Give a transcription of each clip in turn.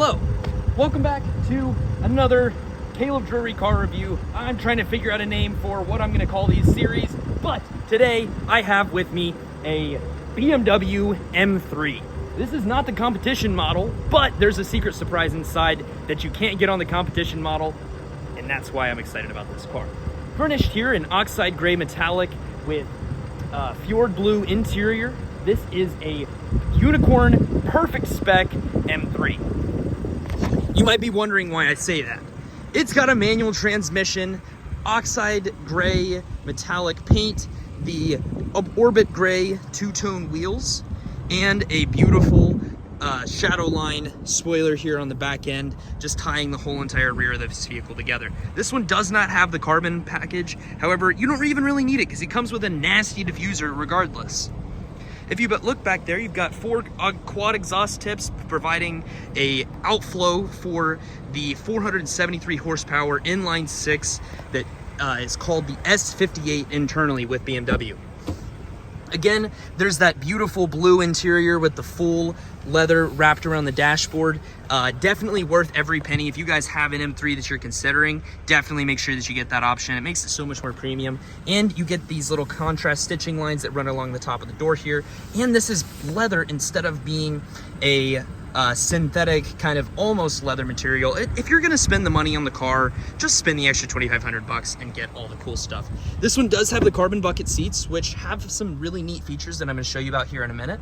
Hello, welcome back to another Caleb Drury car review. I'm trying to figure out a name for what I'm going to call these series, but today I have with me a BMW M3. This is not the competition model, but there's a secret surprise inside that you can't get on the competition model, and that's why I'm excited about this car. Furnished here in oxide gray metallic with fjord blue interior. This is a unicorn perfect spec M3. You might be wondering why I say that. It's got a manual transmission, oxide gray metallic paint, the orbit gray two-tone wheels, and a beautiful shadow line spoiler here on the back end, just tying the whole entire rear of this vehicle together. This one does not have the carbon package. However, you don't even really need it because it comes with a nasty diffuser regardless. If you look back there, you've got 4 quad exhaust tips providing a outflow for the 473 horsepower inline 6 that is called the S58 internally with BMW. Again, there's that beautiful blue interior with the full leather wrapped around the dashboard. Definitely worth every penny. If you guys have an M3 that you're considering, definitely make sure that you get that option. It makes it so much more premium. And you get these little contrast stitching lines that run along the top of the door here. And this is leather instead of being a synthetic kind of almost leather material. If you're gonna spend the money on the car, just spend the extra $2,500 and get all the cool stuff. This one does have the carbon bucket seats, which have some really neat features that I'm gonna show you about here in a minute.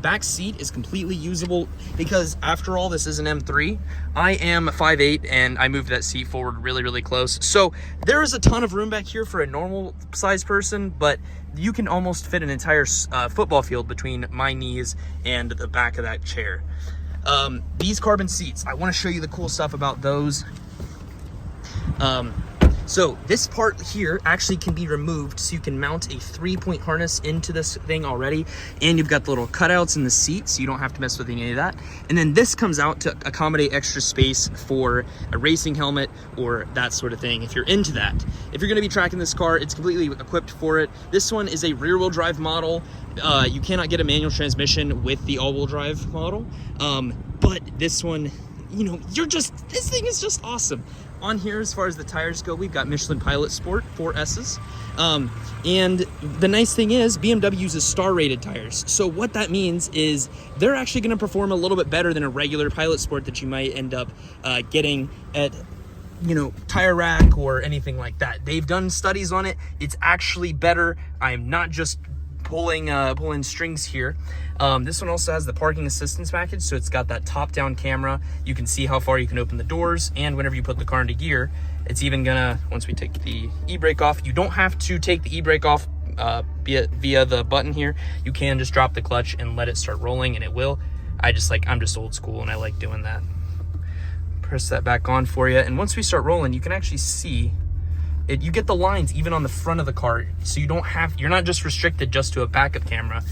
Back seat is completely usable because after all, this is an M3. I am 5'8" and I moved that seat forward really close. So there is a ton of room back here for a normal size person, but you can almost fit an entire football field between my knees and the back of that chair. These carbon seats, I want to show you the cool stuff about those. So this part here actually can be removed, so you can mount a 3-point harness into this thing already, and you've got the little cutouts in the seat, so you don't have to mess with any of that. And then this comes out to accommodate extra space for a racing helmet or that sort of thing if you're into that. If you're going to be tracking this car, it's completely equipped for it. This one is a rear-wheel drive model. You cannot get a manual transmission with the all-wheel drive model, but this one, you know, this thing is just awesome. On here, as far as the tires go, we've got Michelin Pilot Sport 4S's. And the nice thing is BMW uses star-rated tires. So what that means is they're actually going to perform a little bit better than a regular Pilot Sport that you might end up getting at, you know, Tire Rack or anything like that. They've done studies on it. It's actually better. I'm not just pulling strings here. This one also has the parking assistance package, so it's got that top-down camera. You can see how far you can open the doors, and whenever you put the car into gear, it's even gonna, once we take the e-brake off, you don't have to take the e-brake off via the button here. You can just drop the clutch and let it start rolling, and it will. I'm just old school, and I like doing that. Press that back on for you, and once we start rolling, you can actually see it. You get the lines even on the front of the car, so you're not just restricted just to a backup camera,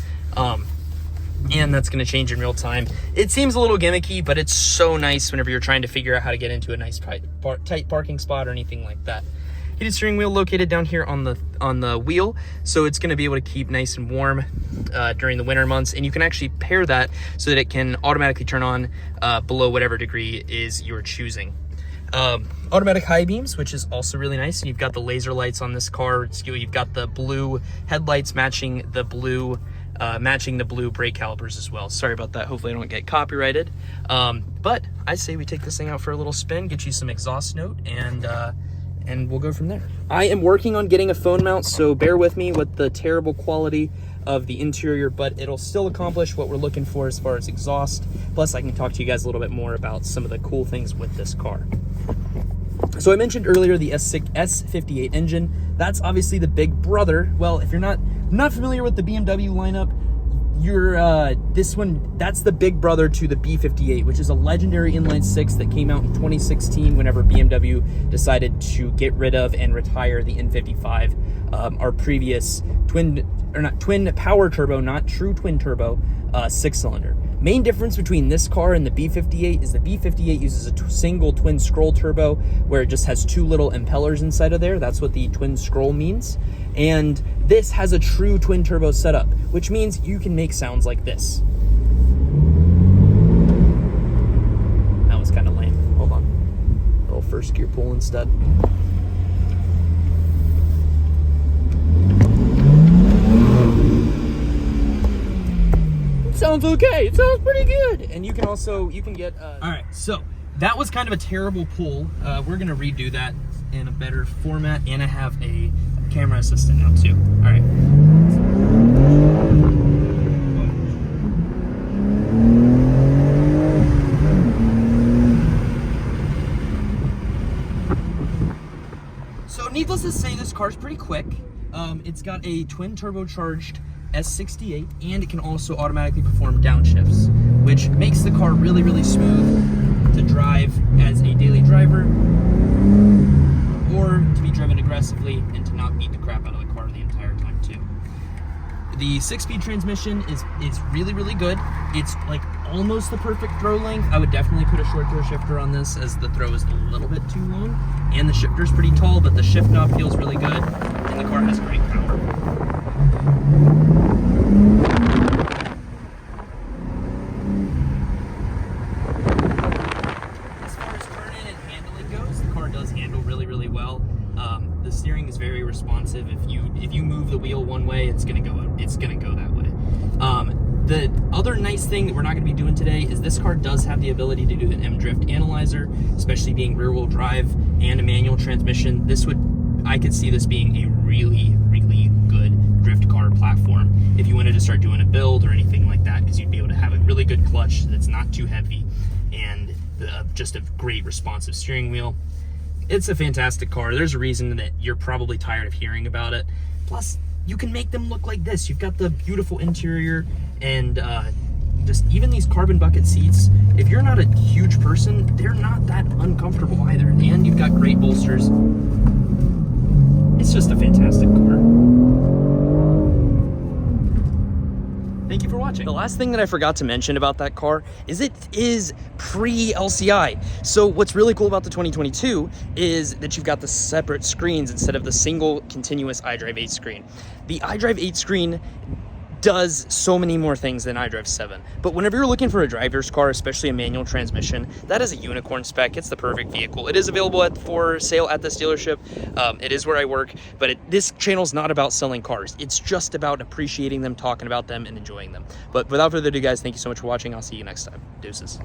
and that's going to change in real time. It seems a little gimmicky, but it's so nice whenever you're trying to figure out how to get into a nice tight parking spot or anything like that. Heated steering wheel located down here on the wheel, so it's going to be able to keep nice and warm during the winter months, and you can actually pair that so that it can automatically turn on below whatever degree is you're choosing. Automatic high beams, which is also really nice, and you've got the laser lights on this car. You've got the blue headlights matching the blue brake calipers as well. Sorry about that. Hopefully I don't get copyrighted. But I say we take this thing out for a little spin, get you some exhaust note, and we'll go from there. I am working on getting a phone mount, so bear with me with the terrible quality of the interior, but it'll still accomplish what we're looking for as far as exhaust. Plus, I can talk to you guys a little bit more about some of the cool things with this car. So I mentioned earlier the S58 engine. That's obviously the big brother. Well, if you're not familiar with the BMW lineup, that's the big brother to the B58, which is a legendary inline 6 that came out in 2016 whenever BMW decided to get rid of and retire the N55, our previous twin power turbo, not true twin turbo, 6-cylinder. Main difference between this car and the B58 is the B58 uses a single twin scroll turbo where it just has 2 little impellers inside of there. That's what the twin scroll means. And this has a true twin turbo setup, which means you can make sounds like this. first gear pull instead. It sounds okay. It sounds pretty good. And you can get... All right, so that was kind of a terrible pull. We're gonna redo that in a better format, and I have a camera assistant now too. All right. So needless to say, this car's pretty quick. It's got a twin turbocharged S68, and it can also automatically perform downshifts, which makes the car really, really smooth to drive as a daily driver, or to be driven aggressively and to not beat the crap out of the car the entire time too. The 6-speed transmission is really, really good. It's like almost the perfect throw length. I would definitely put a short throw shifter on this, as the throw is a little bit too long, and the shifter's pretty tall, but the shift knob feels really good, and the car has great power. As far as turn-in and handling goes, the car does handle really, really well. The steering is very responsive. If you move the wheel one way, it's gonna go that way. The other nice thing that we're not going to be doing today is this car does have the ability to do an M-Drift analyzer, especially being rear-wheel drive and a manual transmission. I could see this being a really, really good drift car platform if you wanted to start doing a build or anything like that, because you'd be able to have a really good clutch that's not too heavy and just a great responsive steering wheel. It's a fantastic car. There's a reason that you're probably tired of hearing about it. Plus, you can make them look like this. You've got the beautiful interior, and just even these carbon bucket seats. If you're not a huge person, they're not that uncomfortable either. And you've got great bolsters. It's just a fantastic car. Thank you for watching. The last thing that I forgot to mention about that car is it is pre-LCI. So what's really cool about the 2022 is that you've got the separate screens instead of the single continuous iDrive 8 screen. The iDrive 8 screen does so many more things than iDrive 7. But whenever you're looking for a driver's car, especially a manual transmission, that is a unicorn spec. It's the perfect vehicle. It is available for sale at this dealership. It is where I work, but this channel is not about selling cars. It's just about appreciating them, talking about them, and enjoying them. But without further ado, guys, thank you so much for watching. I'll see you next time. Deuces.